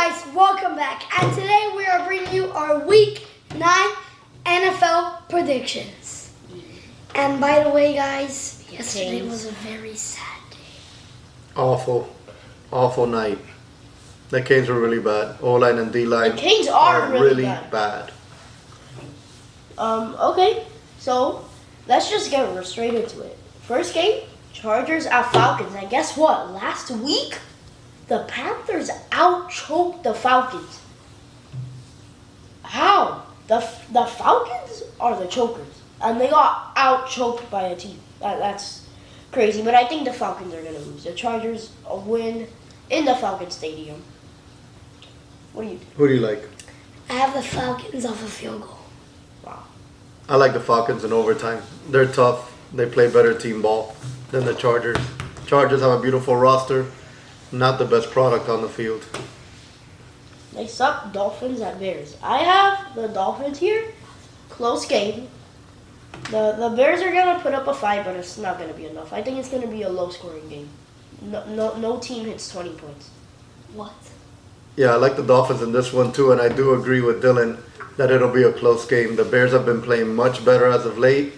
guys, welcome back. And today we are bringing you our Week 9 NFL predictions. And by the way, guys, yesterday was a very sad day. Awful night. The Canes were really bad. O-line and D-line. The Canes are really bad. Okay, so let's just get straight into it. First game, Chargers at Falcons. And guess what? Last week, the Panthers out-choked the Falcons. How? The Falcons are the chokers. And they got out-choked by a team. That's crazy. But I think the Falcons are going to lose. The Chargers win in the Falcons Stadium. What do you think? Who do you like? I have the Falcons off a field goal. Wow. I like the Falcons in overtime. They're tough. They play better team ball than the Chargers. Chargers have a beautiful roster. Not the best product on the field. Next up, Dolphins at Bears. I have the Dolphins here. Close game. The Bears are going to put up a fight, but it's not going to be enough. I think it's going to be a low-scoring game. No team hits 20 points. What? Yeah, I like the Dolphins in this one too, and I do agree with Dylan that it'll be a close game. The Bears have been playing much better as of late,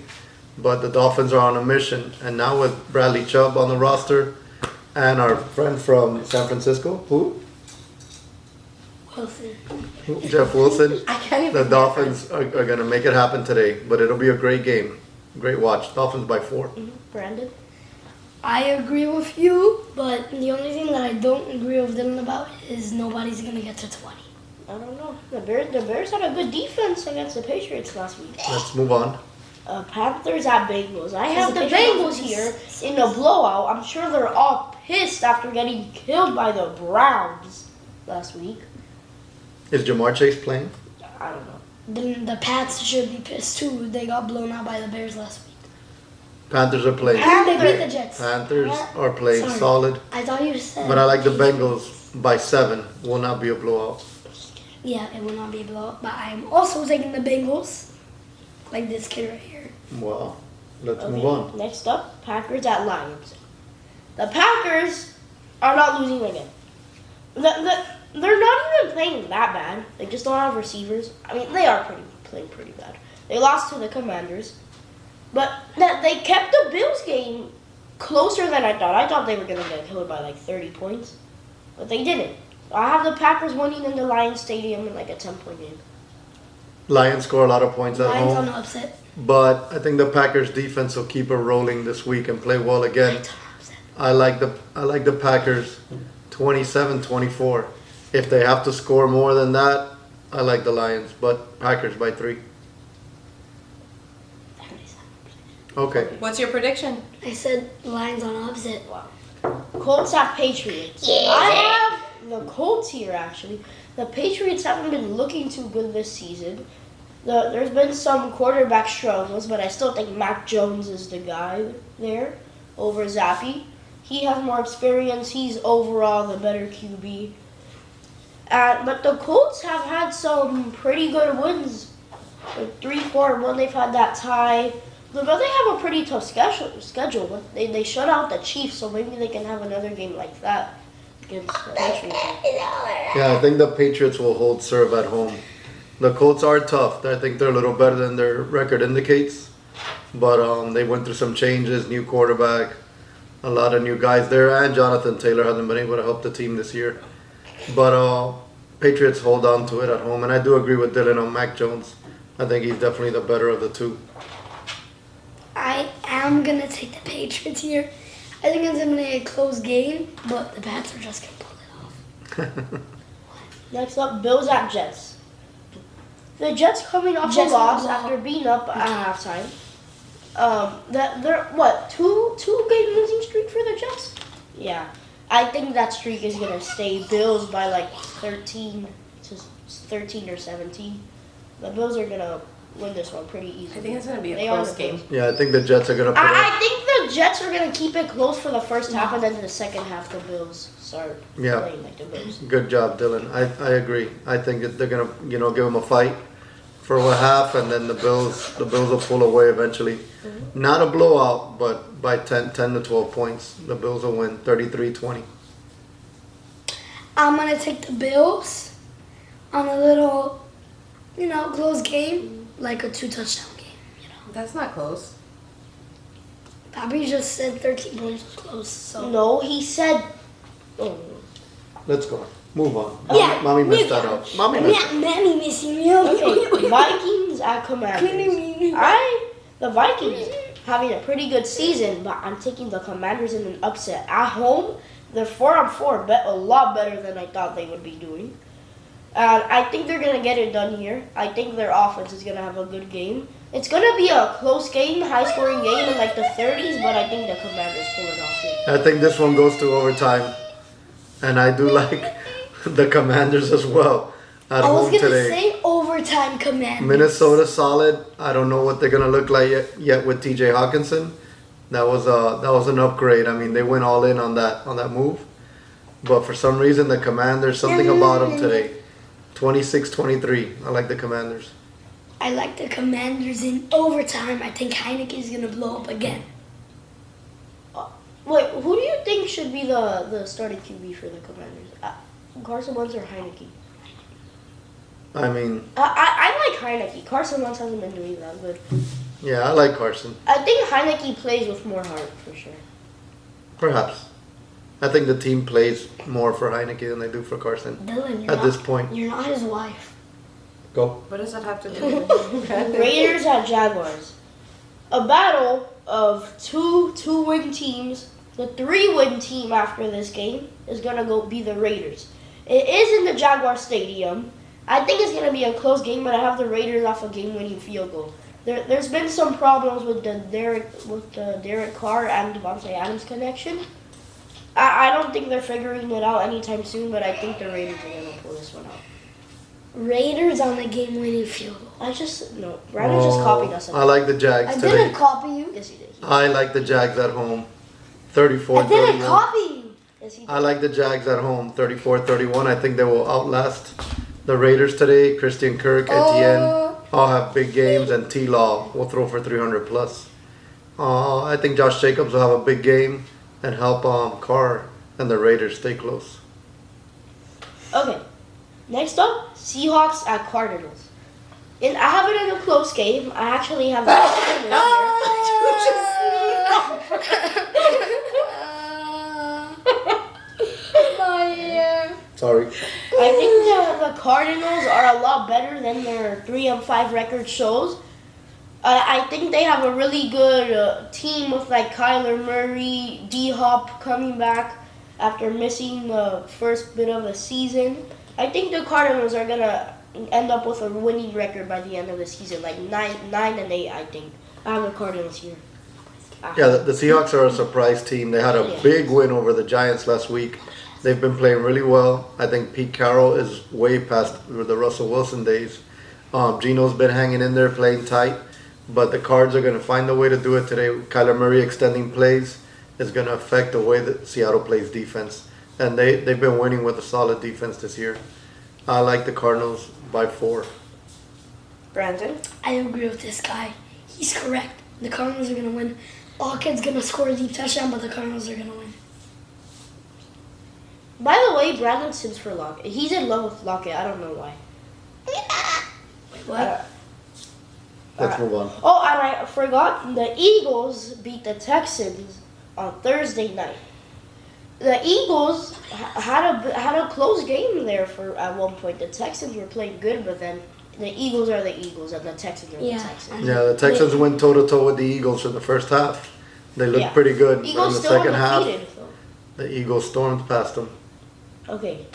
but the Dolphins are on a mission. And now with Bradley Chubb on the roster and our friend from San Francisco, who? Wilson. Jeff Wilson. I can't even The remember. Dolphins are going to make it happen today, but it'll be a great game. Great watch. Dolphins by 4. Brandon? I agree with you, but the only thing that I don't agree with Dylan about is nobody's going to get to 20. I don't know. The Bears had a good defense against the Patriots last week. Let's move on. Panthers at Bengals. I have the the Bengals Patriots- here in a blowout. I'm sure they're all pissed after getting killed by the Browns last week. Is Jamar Chase playing? I don't know. Then the Pats should be pissed too. They got blown out by the Bears last week. Panthers are playing. And they beat the Jets. Panthers are playing Sorry. solid, I thought you said. but I like the Bengals by 7. Will not be a blowout. Yeah, it will not be a blowout, but I'm also taking the Bengals. Like this kid right here. Well, let's Okay, move on. next up, Packers at Lions. The Packers are not losing again. They're not even playing that bad. They just don't have receivers. I mean, they are playing pretty bad. They lost to the Commanders. But they kept the Bills game closer than I thought. I thought they were going to get killed by like 30 points. But they didn't. I have the Packers winning in the Lions Stadium in like a 10-point game. Lions score a lot of points at Lions on home, the upset. but I think the Packers defense will keep it rolling this week and play well again. I like the Packers 27-24. If they have to score more than that, I like the Lions, but Packers by 3. Okay. What's your prediction? I said Lions on upset. Colts at Patriots. I have the Colts here, actually. The Patriots haven't been looking too good this season. There's been some quarterback struggles, but I still think Mac Jones is the guy there over Zappi. He has more experience. He's overall the better QB. But the Colts have had some pretty good wins. Like 3-4-1, they've had that tie. But they have a pretty tough schedule. But they shut out the Chiefs, so maybe they can have another game like that against the Patriots. Yeah, I think the Patriots will hold serve at home. The Colts are tough. I think they're a little better than their record indicates. But they went through some changes, new quarterback, a lot of new guys there, and Jonathan Taylor hasn't been able to help the team this year. But Patriots hold on to it at home. And I do agree with Dylan on Mac Jones. I think he's definitely the better of the two. I am going to take the Patriots here. I think it's going to be a close game, but the Pats are just going to pull it off. Next up, Bills at Jets. The Jets coming off Jets a loss on the after being up at halftime. They're what, two game losing streak for the Jets? Yeah, I think that streak is gonna stay Bills by like 13 or 17. The Bills are gonna win this one pretty easily. I think it's going to be They a are close the game. Bills. Yeah, I think the Jets are going to put I up. think the Jets are gonna keep it close for the first half, and then in the second half the Bills start Yeah. playing like the Bills. Good job, Dylan. I agree. I think that they're going to, give them a fight for a half, and then the Bills will pull away eventually. Not a blowout, but by 10 to 12 points, the Bills will win 33-20. I'm gonna take the Bills on a little, close game, like a 2-touchdown game. That's not close. Bobby just said 13 points was close, so. No, he said. Oh. Let's go. Move on. Yeah, Mommy messed yeah. that up. Mommy messed Yeah, Manny missing me. Okay, Vikings at Commanders. The Vikings having a pretty good season, but I'm taking the Commanders in an upset at home. They're 4-4, bet a lot better than I thought they would be doing. And I think they're gonna get it done here. I think their offense is gonna have a good game. It's gonna be a close game, high-scoring game in like the 30s, but I think the Commanders pull it off here. I think this one goes to overtime. And I do like the Commanders as well at I was home gonna today. say overtime Commanders. Minnesota solid. I don't know what they're gonna look like yet with TJ Hawkinson. That was an upgrade. I mean, they went all in on that move. But for some reason, the Commanders, something about them today. 26-23. I like the Commanders. I like the Commanders in overtime. I think Heineke's gonna blow up again. Wait, who do you think should be the starting QB for the Commanders? Carson Wentz or Heineke? I mean, I like Heineke. Carson Wentz hasn't been doing that good. yeah, I like Carson. I think Heineke plays with more heart for sure. Perhaps. I think the team plays more for Heineke than they do for Carson Dylan, at this point. You're not his wife. Go. What does that have to do with Raiders at Jaguars. A battle of two win teams. The 3-win team after this game is gonna go be the Raiders. It is in the Jaguar Stadium. I think it's gonna be a close game, but I have the Raiders off a game-winning field goal. There's been some problems with the Derek Carr and Devontae Adams connection. I don't think they're figuring it out anytime soon, but I think the Raiders are gonna pull this one out. Raiders on the game-winning field goal. Brandon just copied us. I like the Jags I today. didn't copy you. Yes, he did. I like the Jags at home. I didn't 34-31. copy you. Yes, he did. I like the Jags at home. 34-31. I think they will outlast the Raiders today. Christian Kirk, Etienne all have big games, and T-Law will throw for 300 plus. I think Josh Jacobs will have a big game and help Carr and the Raiders stay close. Okay. Next up, Seahawks at Cardinals. And I have it in a close game. I actually have My ear. Sorry. I think the Cardinals are a lot better than their 3-5 record shows. I think they have a really good team with like Kyler Murray, D-Hop coming back after missing the first bit of the season. I think the Cardinals are gonna end up with a winning record by the end of the season, like 9-8. I think I have the Cardinals here. Yeah, the Seahawks are a surprise team. They had a big win over the Giants last week. They've been playing really well. I think Pete Carroll is way past the Russell Wilson days. Gino's been hanging in there, playing tight. But the Cards are going to find a way to do it today. Kyler Murray extending plays is going to affect the way that Seattle plays defense. And they've been winning with a solid defense this year. I like the Cardinals by 4. Brandon? I agree with this guy. He's correct. The Cardinals are going to win. Lockett's going to score a deep touchdown, but the Cardinals are going to win. By the way, Brandon sins for Lockett. He's in love with Lockett. I don't know why. Wait, what? Let's move on. Oh, and I forgot, the Eagles beat the Texans on Thursday night. The Eagles had a close game there at one point. The Texans were playing good, but then the Eagles are the Eagles and the Texans are the Texans. Yeah, the Texans went toe-to-toe with the Eagles for the first half. They looked pretty good. Eagles in the still second half, undefeated, though. the Eagles stormed past them. Okay.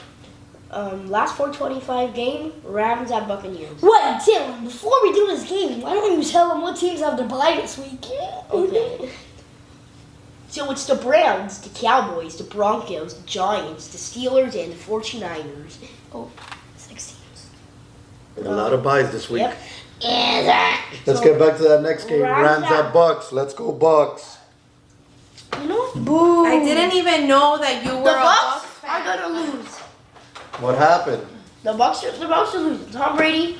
Last 4:25 game, Rams at Buccaneers. Wait, Dylan, before we do this game, why don't you tell them what teams have to bye this week? Okay. So it's the Browns, the Cowboys, the Broncos, the Giants, the Steelers, and the 49ers. Oh, 6 teams. A lot of buys this week. Yep. Let's get back to that next game. Rams Rams at Bucks. Let's go Bucks. You know, Boo. I didn't even know that you the were a Bucks Bucks are fan. gonna lose. What happened? The Bucks are losing. Tom Brady.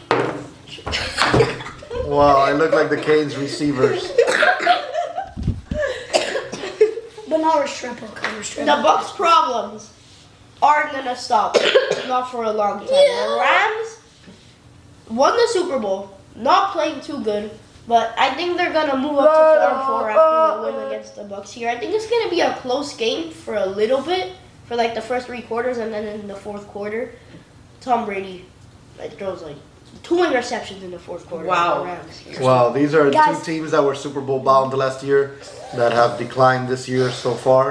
Wow, I look like the Canes receivers. But now we're triple. The Bucks' problems aren't gonna stop. Not for a long time. The Rams won the Super Bowl, not playing too good, but I think they're gonna move up to 4-4 after the win against the Bucks here. I think it's gonna be a close game for a little bit, for like the first 3 quarters, and then in the fourth quarter, Tom Brady throws like 2 interceptions in the fourth quarter. Wow. The Rams. Wow, these are Guys- 2 teams that were Super Bowl bound last year that have declined this year so far,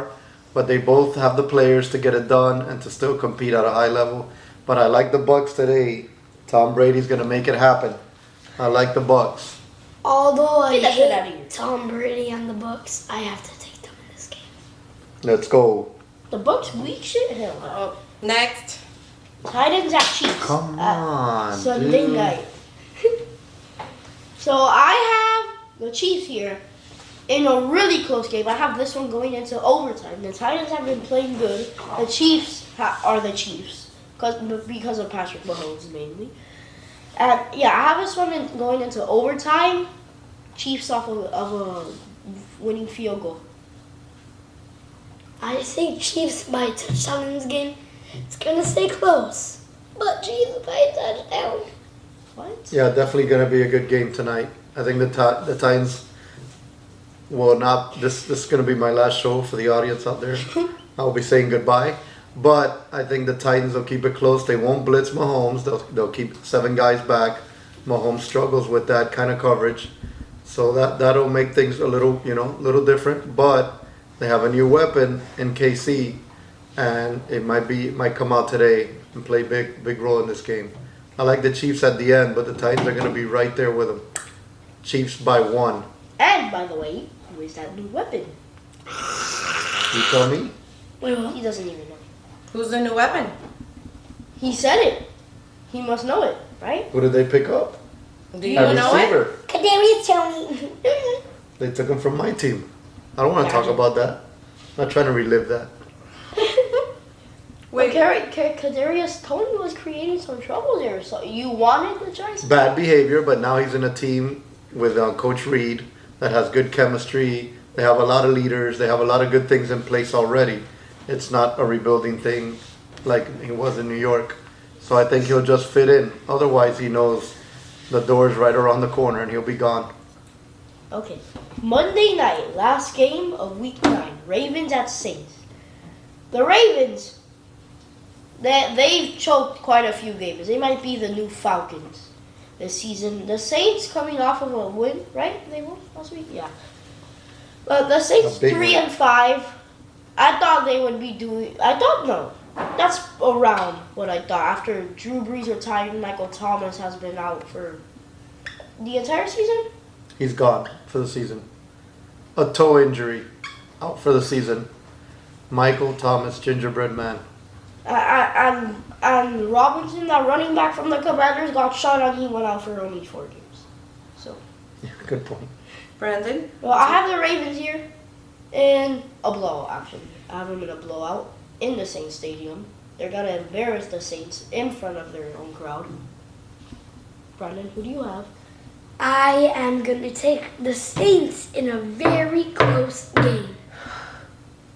but they both have the players to get it done and to still compete at a high level. But I like the Bucks today. Tom Brady's gonna make it happen. I like the Bucks. Although I Get that shit outta here. hate Tom Brady and the Bucks, I have to take them in this game. Let's go. The Bucks weak shit? Hell no. Oh, next. Titans at Chiefs. Come at on, Sunday dude. night. So I have the Chiefs here in a really close game. I have this one going into overtime. The Titans have been playing good. The Chiefs are the Chiefs because of Patrick Mahomes mainly. And yeah, I have this one going into overtime. Chiefs off of a winning field goal. I think Chiefs by touchdown in this game. It's gonna stay close, but Chiefs by touchdown. What? Yeah, definitely gonna be a good game tonight. I think the Titans will not. This is gonna be my last show for the audience out there. I'll be saying goodbye. But I think the Titans will keep it close. They won't blitz Mahomes. They'll keep 7 guys back. Mahomes struggles with that kind of coverage, so that'll make things a little little different. But they have a new weapon in KC, and it might come out today and play big role in this game. I like the Chiefs at the end, but the Titans are going to be right there with them. Chiefs by 1. And by the way, who is that new weapon? You tell me. Wait, what? He doesn't even know. Who's the new weapon? He said it. He must know it, right? Who did they pick up? Do you A know it? receiver. Kadarius Toney. They took him from my team. I don't want to talk Imagine. about that. I'm not trying to relive that. Wait, Kadarius Toney was creating some trouble there. So you wanted the Giants? Bad behavior, but now he's in a team with Coach Reed that has good chemistry. They have a lot of leaders. They have a lot of good things in place already. It's not a rebuilding thing like it was in New York. So I think he'll just fit in. Otherwise, he knows the door's right around the corner and he'll be gone. Okay. Monday night, last game of Week 9. Ravens at Saints. The Ravens, they've choked quite a few games. They might be the new Falcons this season. The Saints coming off of a win, right? They won last week? Yeah. But the Saints A big 3-5. I thought they would be doing. No. That's around what I thought. After Drew Brees retired, Michael Thomas has been out for the entire season. He's gone for the season. A toe injury, out for the season. Michael Thomas, gingerbread man. And Robinson, that running back from the Commanders, got shot and he went out for only 4 games. So, Yeah, good point. Brandon? well, I have the Ravens here in a blowout, actually. I have them in a blowout in the Saints Stadium. They're going to embarrass the Saints in front of their own crowd. Brandon, who do you have? I am gonna take the Saints in a very close game.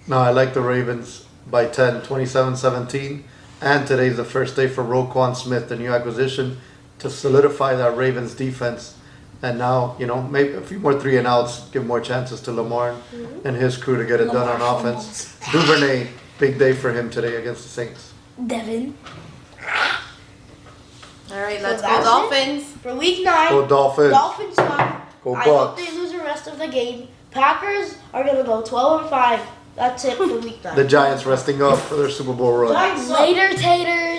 No, I like the Ravens by 10, 27-17. And today's the first day for Roquan Smith, the new acquisition, to solidify that Ravens defense. And now, maybe a few more 3 and outs, give more chances to Lamar and his crew to get it done on Lamar offense. Duvernay, big day for him today against the Saints. Devin. All right, So let's go that's it? Dolphins. For Week 9, Go Dolphins. Dolphins won. Go I hope Bucks. they lose the rest of the game. Packers are going to go 12-5. That's it for Week 9. The Giants resting up for their Super Bowl run. Giants suck. Later, taters.